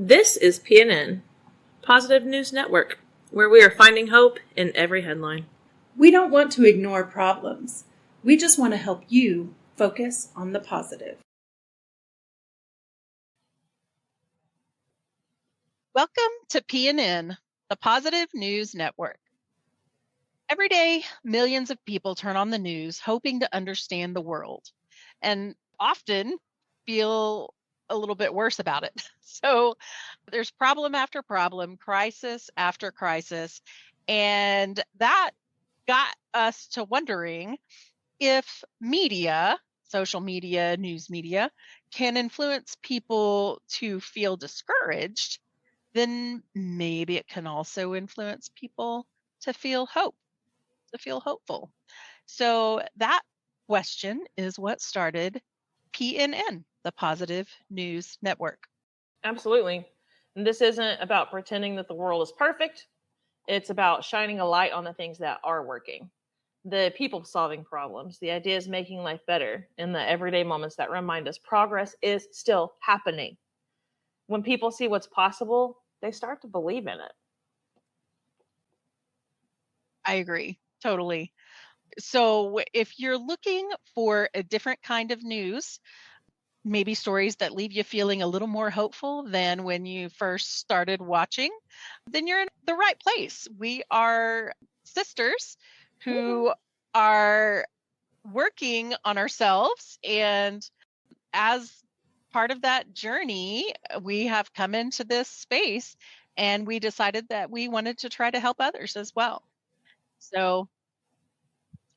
This is PNN, Positive News Network, where we are finding hope in every headline. We don't want to ignore problems. We just want to help you focus on the positive. Welcome to PNN, the Positive News Network. Every day, millions of people turn on the news hoping to understand the world, and often feel a little bit worse about it. So there's problem after problem, crisis after crisis, and that got us to wondering if media, social media, news media, can influence people to feel discouraged, then maybe it can also influence people to feel hope, to feel hopeful. So that question is what started PNN, the Positive News Network. Absolutely. And this isn't about pretending that the world is perfect. It's about shining a light on the things that are working. The people solving problems, the ideas making life better, and the everyday moments that remind us progress is still happening. When people see what's possible, they start to believe in it. I agree, totally. So if you're looking for a different kind of news, maybe stories that leave you feeling a little more hopeful than when you first started watching, then you're in the right place. We are sisters who are working on ourselves, and as part of that journey, we have come into this space and we decided that we wanted to try to help others as well. So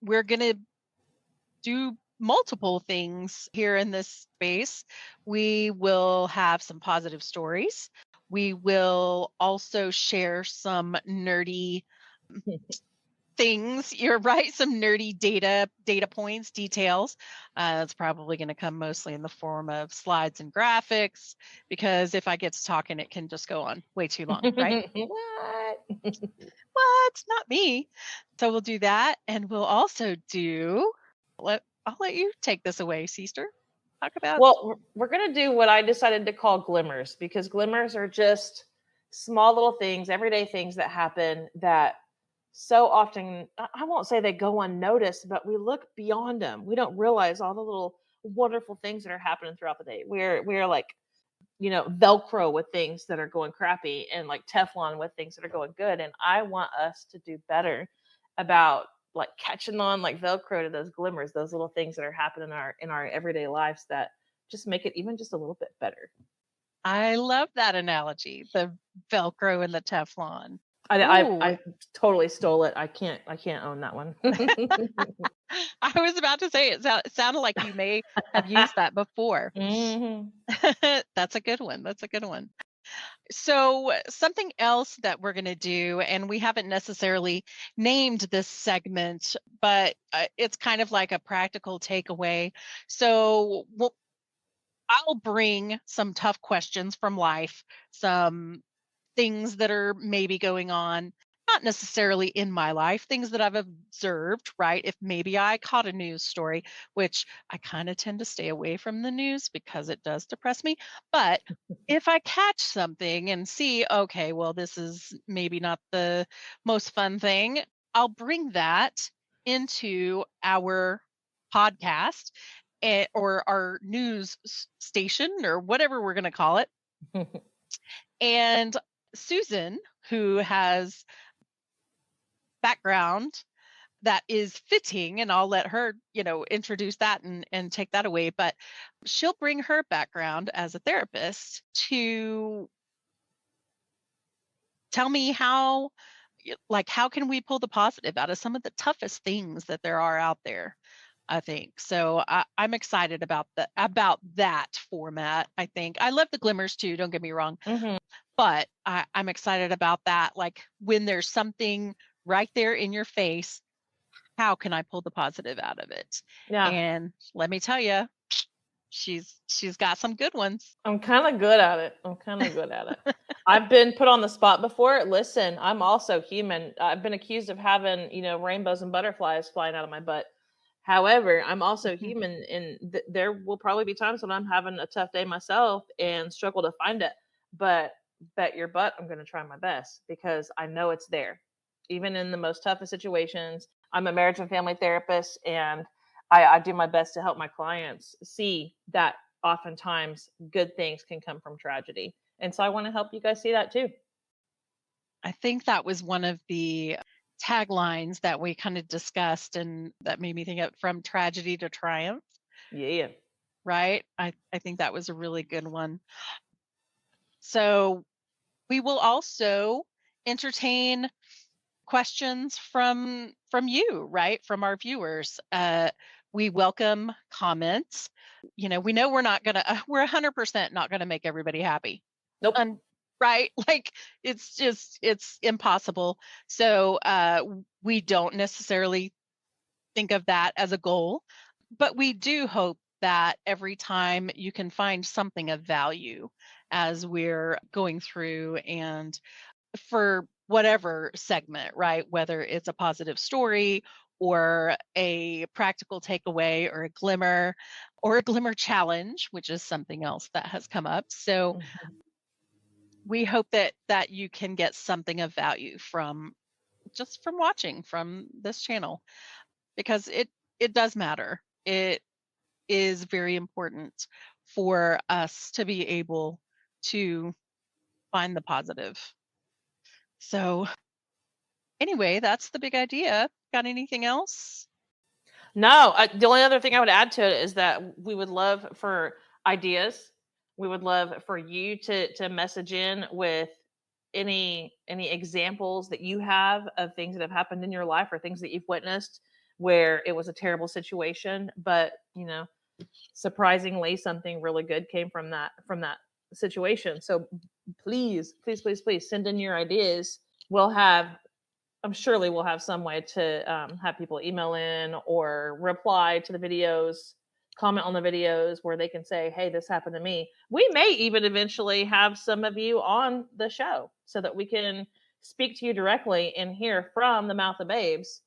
we're going to do multiple things here in this space. We will have some positive stories. We will also share some nerdy things. You're right, some nerdy data points, details. It's probably going to come mostly in the form of slides and graphics, because if I get to talking, it can just go on way too long, right? What? Not me. So we'll do that, and we'll also do. I'll let you take this away, Seester. Talk about. Well, we're going to do what I decided to call glimmers, because glimmers are just small little things, everyday things that happen that so often, I won't say they go unnoticed, but we look beyond them. We don't realize all the little wonderful things that are happening throughout the day. We're like, Velcro with things that are going crappy, and like Teflon with things that are going good. And I want us to do better about like catching on like Velcro to those glimmers, those little things that are happening in our everyday lives that just make it even just a little bit better. I love that analogy, the Velcro and the Teflon. I totally stole it. I can't own that one. I was about to say it sounded like you may have used that before. Mm-hmm. That's a good one. That's a good one. So something else that we're going to do, and we haven't necessarily named this segment, but it's kind of like a practical takeaway. So I'll bring some tough questions from life, some things that are maybe going on, not necessarily in my life, things that I've observed, right? If maybe I caught a news story, which I kind of tend to stay away from the news because it does depress me. But if I catch something and see, okay, well, this is maybe not the most fun thing, I'll bring that into our podcast or our news station or whatever we're going to call it. And Susan, who has background that is fitting, and I'll let her, introduce that and take that away, but she'll bring her background as a therapist to tell me how can we pull the positive out of some of the toughest things that there are out there, I think. So I'm excited about that format. I think I love the glimmers too, don't get me wrong. Mm-hmm. But I'm excited about that. Like when there's something right there in your face, how can I pull the positive out of it? Yeah. And let me tell you, she's got some good ones. I'm kind of good at it. I've been put on the spot before. Listen, I'm also human. I've been accused of having, rainbows and butterflies flying out of my butt. However, I'm also human, and there will probably be times when I'm having a tough day myself and struggle to find it. but bet your butt I'm going to try my best because I know it's there. Even in the most toughest situations, I'm a marriage and family therapist, and I do my best to help my clients see that oftentimes good things can come from tragedy. And so I want to help you guys see that too. I think that was one of the taglines that we kind of discussed, and that made me think of from tragedy to triumph, Yeah. right? I think that was a really good one. So we will also entertain questions from you, right? From our viewers. We welcome comments. We know we're not gonna we're 100% not gonna make everybody happy. Nope. Right? Like it's impossible. So we don't necessarily think of that as a goal, but we do hope that every time you can find something of value as we're going through, and for whatever segment, right? Whether it's a positive story or a practical takeaway or a glimmer or a glimmer challenge, which is something else that has come up. So we hope that you can get something of value from watching from this channel, because it does matter. It is very important for us to be able to find the positive. So anyway, that's the big idea. Got anything else? No, the only other thing I would add to it is that we would love for ideas. We would love for you to message in with any examples that you have of things that have happened in your life or things that you've witnessed where it was a terrible situation, but surprisingly something really good came from that situation. So please send in your ideas. Surely we'll have some way to have people email in or reply to the videos, comment on the videos where they can say, hey, this happened to me. We may even eventually have some of you on the show so that we can speak to you directly and hear from the mouth of babes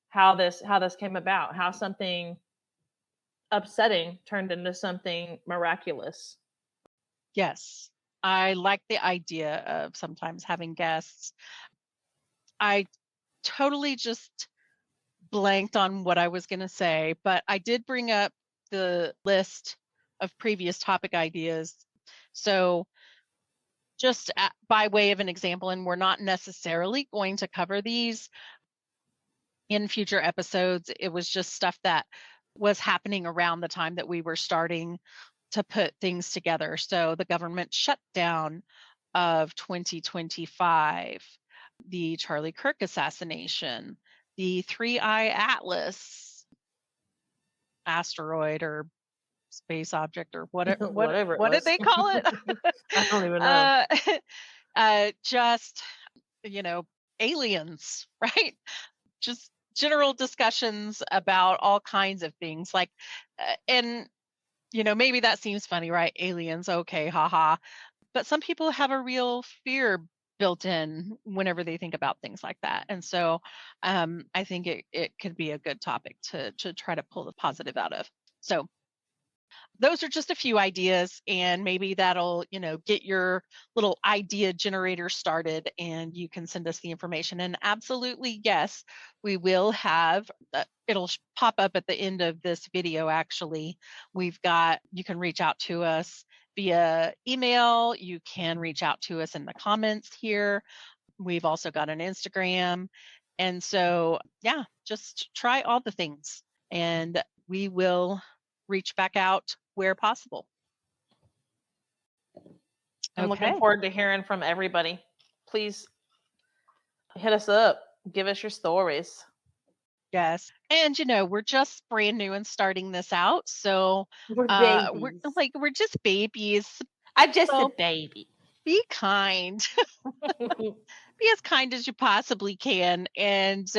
how this came about, how something upsetting turned into something miraculous. Yes. I like the idea of sometimes having guests. I totally just blanked on what I was going to say, but I did bring up the list of previous topic ideas. So just by way of an example, and we're not necessarily going to cover these in future episodes, it was just stuff that was happening around the time that we were starting to put things together. So the government shutdown of 2025, the Charlie Kirk assassination, the 3-Eye Atlas asteroid or space object, or whatever what did they call it? I don't even know. Just aliens, right? Just general discussions about all kinds of things, like and maybe that seems funny, right? Aliens, okay, haha. But some people have a real fear built in whenever they think about things like that. And so I think it could be a good topic to try to pull the positive out of. So those are just a few ideas, and maybe that'll get your little idea generator started, and you can send us the information. And absolutely, yes, we will have it'll pop up at the end of this video. Actually, you can reach out to us via email. You can reach out to us in the comments here. We've also got an Instagram. And so, yeah, just try all the things, and we will reach back out where possible. I'm looking forward to hearing from everybody. Please hit us up. Give us your stories. Yes. And we're just brand new and starting this out. So we're babies. We're just babies. I'm just a baby. Be kind. Be as kind as you possibly can, and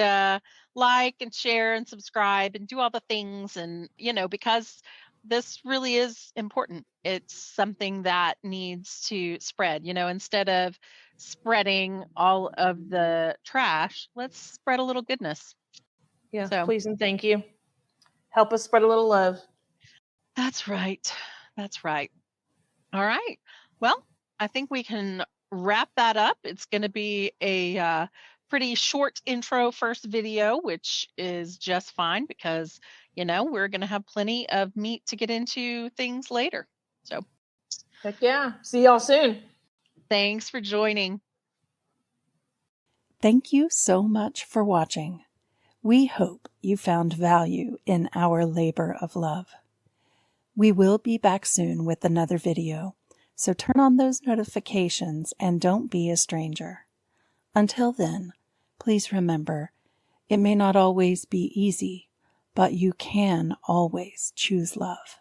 like and share and subscribe and do all the things. And because this really is important. It's something that needs to spread. Instead of spreading all of the trash, let's spread a little goodness. Yeah, so please and thank you. Help us spread a little love. That's right. That's right. All right. Well, I think we can wrap that up. It's going to be a pretty short intro first video, which is just fine because, we're going to have plenty of meat to get into things later. So Heck yeah. See y'all soon. thanks for joining. Thank you so much for watching. We hope you found value in our labor of love. We will be back soon with another video, so turn on those notifications and don't be a stranger. Until then, please remember, it may not always be easy, but you can always choose love.